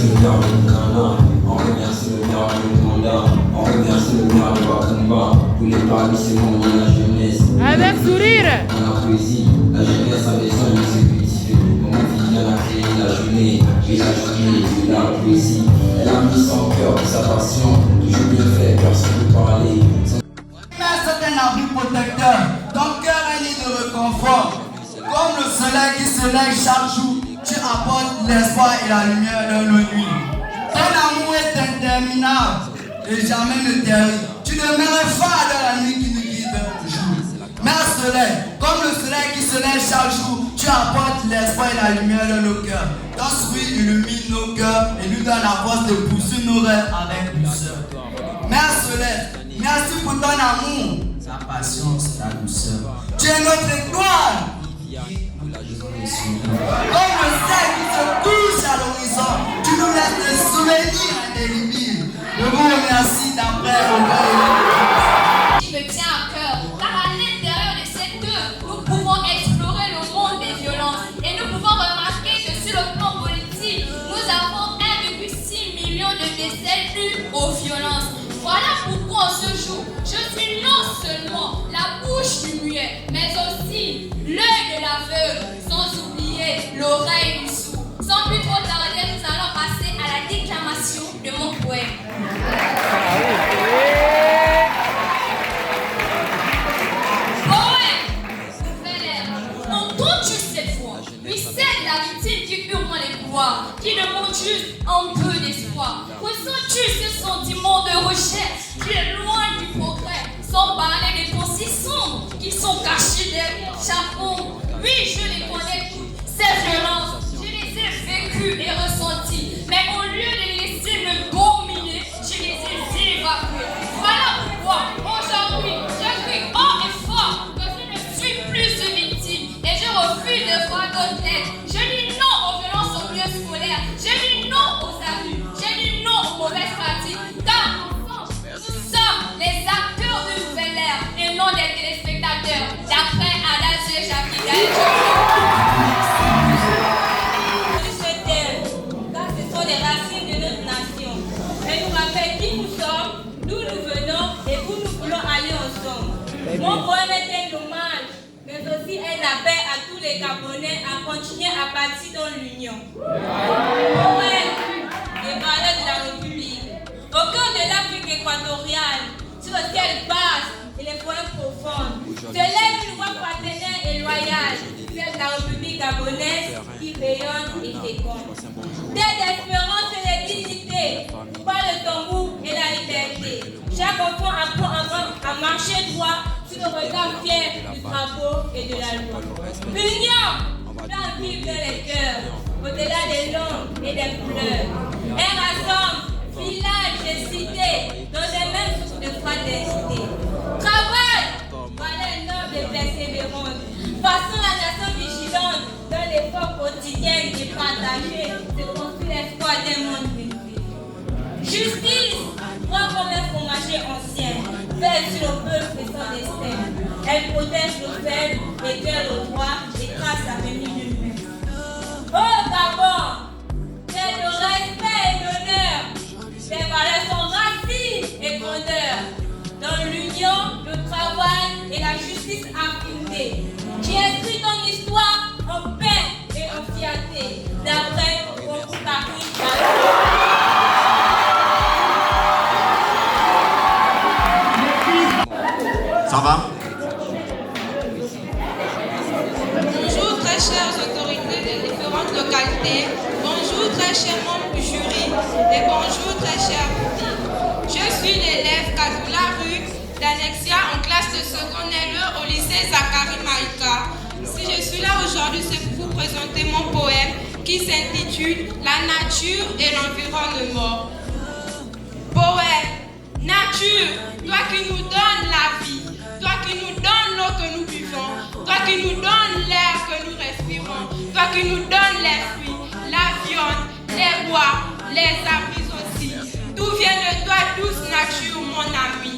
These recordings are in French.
remercie le maire de Bukana, on remercie le maire de Manda, on remercie le maire de Wakamba pour les parlements de la jeunesse. Avec sourire. Dans la poésie, la jeunesse a besoin de se cultiver. Mon fille a créé la journée, et la journée de la poésie. Elle a mis son cœur et sa passion, toujours bien fait, personne ne peut parler. C'est un abri protecteur, ton cœur est nid de réconfort. Comme le soleil qui se lève chaque jour, tu apportes l'espoir et la lumière dans nos nuits. Ton amour est interminable et jamais ne termine. Tu demeures phare dans la nuit qui nous guide au jour. Mère soleil, comme le soleil qui se lève chaque jour, tu apportes l'espoir et la lumière dans nos cœurs. Ton sourire illumine nos cœurs et nous donne la force de poursuivre nos rêves avec douceur. Mère soleil, merci pour ton amour, ta patience, ta douceur. Tu es notre étoile. Comme le ciel qui se couche à l'horizon, tu nous laisses des souvenirs indélébiles. Je vous remercie d'après vos cœurs. Il me tient à cœur, car à l'intérieur de cette œuvre, nous pouvons explorer le monde des violences et nous pouvons remarquer que sur le plan politique, nous avons 1,6 million de décès dus aux violences. Voilà pourquoi en ce jour, je suis non seulement la bouche du muet, mais aussi l'œil de l'aveugle, sans oublier l'oreille du sourd. Sans plus trop tarder, nous allons passer à la déclamation de mon poème. Poème, nouvelle ère. Entends-tu cette voix? Oui, c'est la victime qui hurle les pouvoirs, qui demande juste un peu d'espoir. Ressens-tu ce sentiment de recherche qui est loin du progrès, sans parler des pensées sombres qui sont cachées derrière chaque ombre? Oui, je les connais toutes, ces violences, je les ai vécues et ressenties, mais au lieu de les laisser me dominer, je les ai évacuées. Voilà pourquoi aujourd'hui je crie haut et fort que je ne suis plus une victime et je refuse de voir d'autres têtes. Je dis non aux violences au milieu scolaire, je dis non aux abus, je dis non aux mauvaises pratiques, car ensemble, nous sommes les acteurs de nouvelle ère et non des téléspectateurs. D'après Adagio Jacques car ce sont les racines de notre nation. Elle nous rappelle qui nous sommes, d'où nous venons et où nous voulons aller ensemble. Mon poème est un hommage, mais aussi un appel à tous les Gabonais à continuer à bâtir dans l'union. Poème, les valeurs de la République. Au cœur de l'Afrique équatoriale, sur le ciel basse et les poèmes profonds, se lève une voix fraternelle et loyale, celle de la République gabonaise qui rayonne et féconde. Terre d'espérance et de dignité, par le tambour et la liberté. Chaque enfant apprend à marcher droit sous le regard fier du drapeau et de la loi. L'union fait vivre dans les cœurs, au-delà des langues et des fleurs. Elle rassemble villages et cités dans les mêmes sources de fraternité. Travail, valeur noble et persévérante. Façon la nation vigilante dans l'effort quotidien et partagé se construit l'espoir d'un monde vivant. Justice, droit comme un fromager ancien, veille sur le peuple et son destin. Elle protège le faible, éclaire le droit et trace l'avenir de l'humain. Oh Gabon, c'est de respect et d'honneur. Ces valeurs sont racines et grandeur. Dans l'union, le travail et la justice affirmée. Qui inscrit ton histoire en paix et en fierté. D'après mon Paris. Ça va? Bonjour très chères autorités des différentes localités, bonjour très chers membres du jury et bonjour très chers publics. Je suis l'élève Kazoula Rue d'Annexia en classe de seconde LE au lycée Zachary Maïka. Si je suis là aujourd'hui, c'est pour vous présenter mon poème qui s'intitule La nature et l'environnement. Poème, nature, toi qui nous donnes la vie, toi qui nous donnes l'eau que nous buvons, toi qui nous donnes l'air que nous respirons, toi qui nous donnes les fruits, la viande, les bois, les abris aussi. Tout vient de toi, douce nature, mon ami.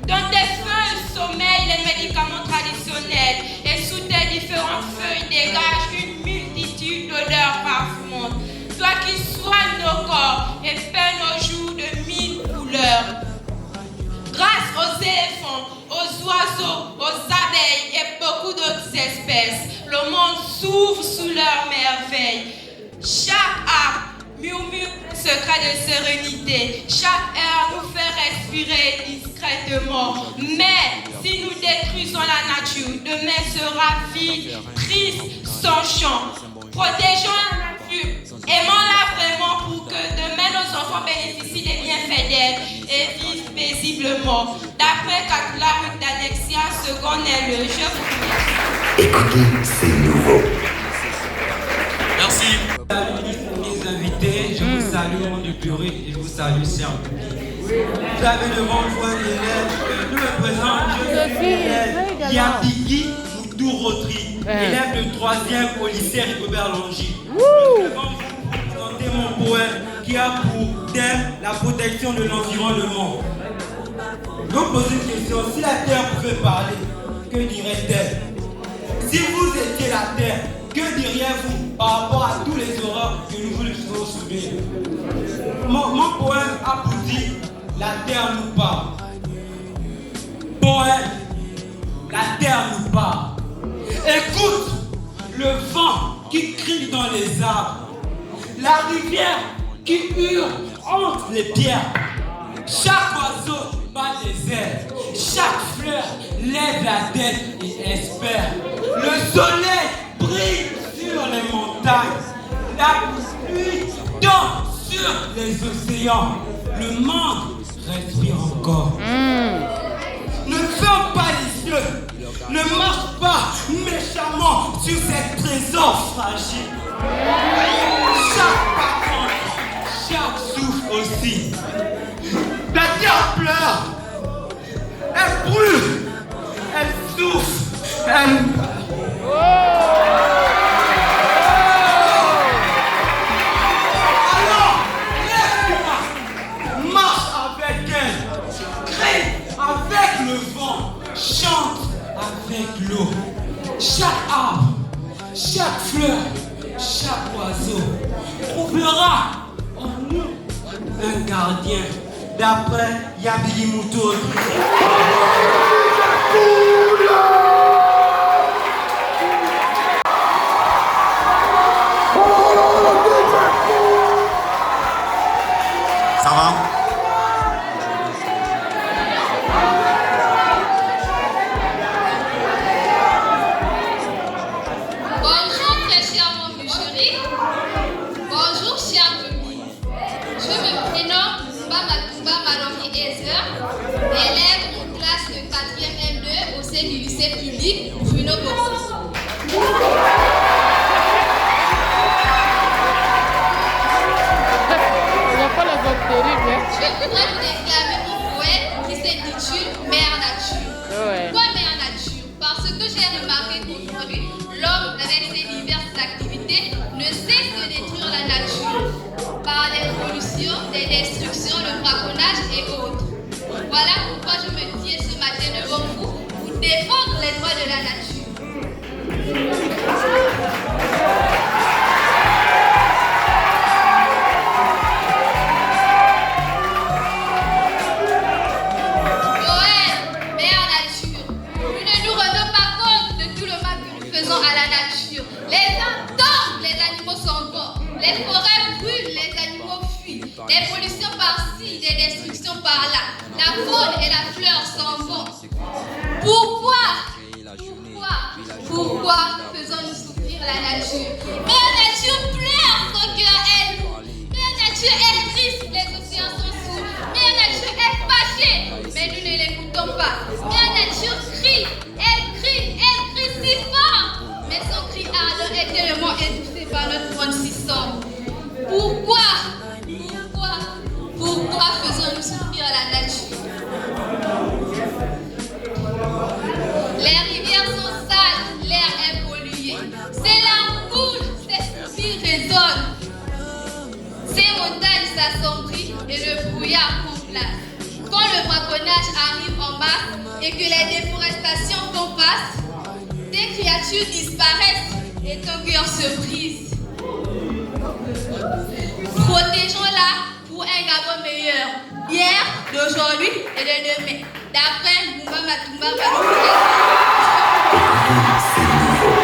Dans tes feuilles sommeillent les médicaments traditionnels et sous tes différentes feuilles dégagent une multitude d'odeurs parfumantes. Toi qui soignes nos corps, s'ouvrent sous leur merveille. Chaque arbre murmure un secret de sérénité. Chaque air nous fait respirer discrètement. Mais si nous détruisons la nature, demain sera vide, triste, sans chant. Protégeons la nature, aimons-la vraiment pour que demain nos enfants bénéficient des bienfaits d'elle et vivent paisiblement. D'après Katula d'Alexia, second est le jeu. Écoutez, c'est nouveau. Merci. Mes invités, je vous salue au nom du curé et je vous salue, cher public. Vous avez devant vous un élève que nous le présente, Yatiki Moutou-Rotri, élève de 3e au lycée Rigobert Longy. Devant vous, pour présenter mon poème qui a pour thème la protection de l'environnement. Je vous pose une question, si la Terre pouvait parler, que dirait-elle? Si vous étiez la Terre, que diriez-vous par rapport à tous les horreurs que nous voulons subir? Mon poème a pour dire la terre nous parle. Poème, la terre nous parle. Écoute le vent qui crie dans les arbres, la rivière qui hurle entre les pierres. Chaque oiseau bat des ailes, chaque fleur lève la tête et espère. Le soleil brille sur les montagnes, la pluie tombe sur les océans. Le monde respire encore. Ne ferme pas les yeux, ne marche pas méchamment sur ces trésors fragiles. Chaque patron, chaque souffle aussi. La terre pleure, elle brûle, elle souffle, elle... Alors, lève-toi, marche avec elle, crie avec le vent, chante avec l'eau. Chaque arbre, chaque fleur, chaque oiseau trouvera en nous un gardien. D'après Yabili Moutouri. Ça va? Bonjour très chers membres du jury. Bonjour chers publics. Je me prénomme Matumba Malongi Ezer, élève en classe de 4e M2 au sein du lycée public Bruno Bocuse. Je voudrais vous déclamer mon poème qui s'intitule Mère Nature. Pourquoi Mère Nature? Parce que j'ai remarqué qu'aujourd'hui, l'homme, avec ses diverses activités, ne cesse de détruire la nature par des pollutions, des destructions, le braconnage et autres. Voilà pourquoi je me tiens ce matin devant vous pour défendre les droits de la nature. Poème, Mère Nature. Nous ne nous rendons pas compte de tout le mal que nous faisons à la nature. Les uns tombent, les animaux s'en vont. Les forêts brûlent, les animaux fuient. Des pollutions par-ci, des destructions par-là. La faune et la fleur s'en vont. Pourquoi faisons-nous souffrir la nature? Mère Nature pleure, son cœur est lourd. Mère Nature est triste, les océans sont sourds. Mère Nature est fâchée, mais nous ne l'écoutons pas. Mère Nature crie, elle crie si fort. Mais son cri ardent est tellement étouffé par notre monde si sombre. Pourquoi faisons-nous souffrir la nature? Les rivières sont sales, l'air est pollué. Ces larmes coulent, ces soupirs résonnent. Ces montagnes s'assombrissent et le brouillard prend place. Quand le braconnage arrive en masse et que les déforestations font face, des créatures disparaissent et ton cœur se brise. Protégeons-la pour un Gabon meilleur, hier, d'aujourd'hui et de demain. D'après Mouma Matumba Malongi. Écoutez, c'est nouveau.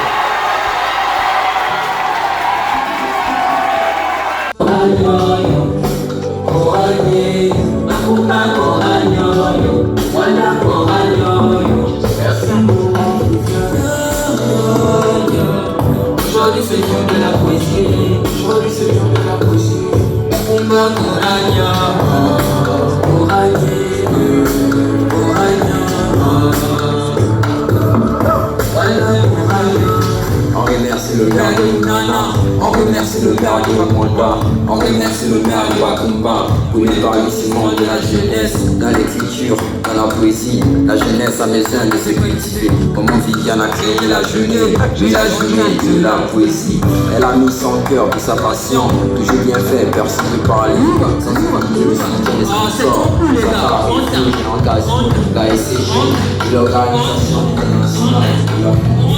remercie le maire de Rwanda, on remercie le maire de Bakumba pour l'épanouissement de la jeunesse, dans l'écriture, dans la poésie. La jeunesse a besoin de se cultiver. Comment Viviane a créé la jeunesse, oui la jeunesse de la poésie. Elle a mis son cœur pour sa passion, toujours bien fait, personne ne parle. Sans famille, le soutien des sponsors, sans engagement, la SCG, l'organisation internationale de la poésie.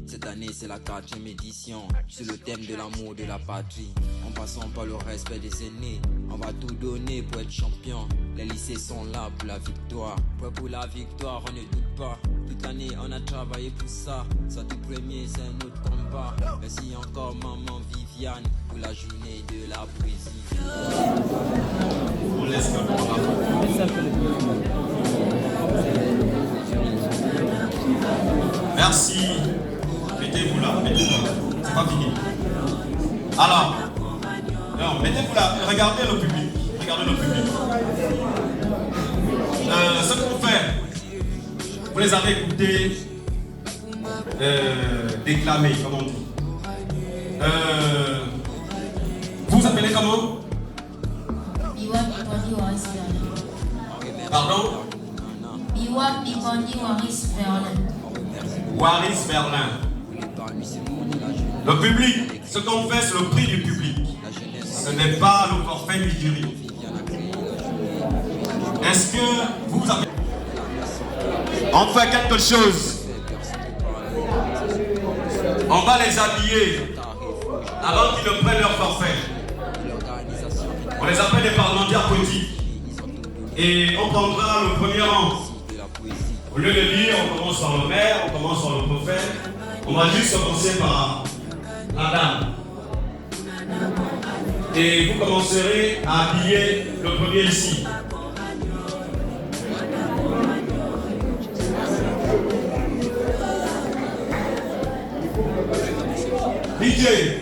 Cette année c'est la 4e édition sur le thème de l'amour de la patrie. En passant par le respect des aînés, on va tout donner pour être champion. Les lycées sont là pour la victoire. Pour la victoire, on ne doute pas. Toute l'année on a travaillé pour ça. Sorti premier, c'est un autre combat. Merci encore maman Viviane pour la journée de la poésie. On laisse merci. Mettez-vous là, mettez-vous là. C'est pas fini. Alors, non, mettez-vous là. Regardez le public. Regardez le public. Ce qu'on fait, vous les avez écoutés déclamer, comme on dit. Vous vous appelez comment? Pardon? Waris Berlin. Le public, ce qu'on fait, c'est le prix du public. Ce n'est pas le forfait du jury. Est-ce que vous avez... On fait quelque chose. On va les habiller avant qu'ils ne prennent leur forfait. On les appelle des parlementaires politiques. Et on prendra le premier rang. Au lieu de lire, on commence par le maire, on commence par le prophète. On va juste commencer par la dame. Et vous commencerez à habiller le premier ici. DJ.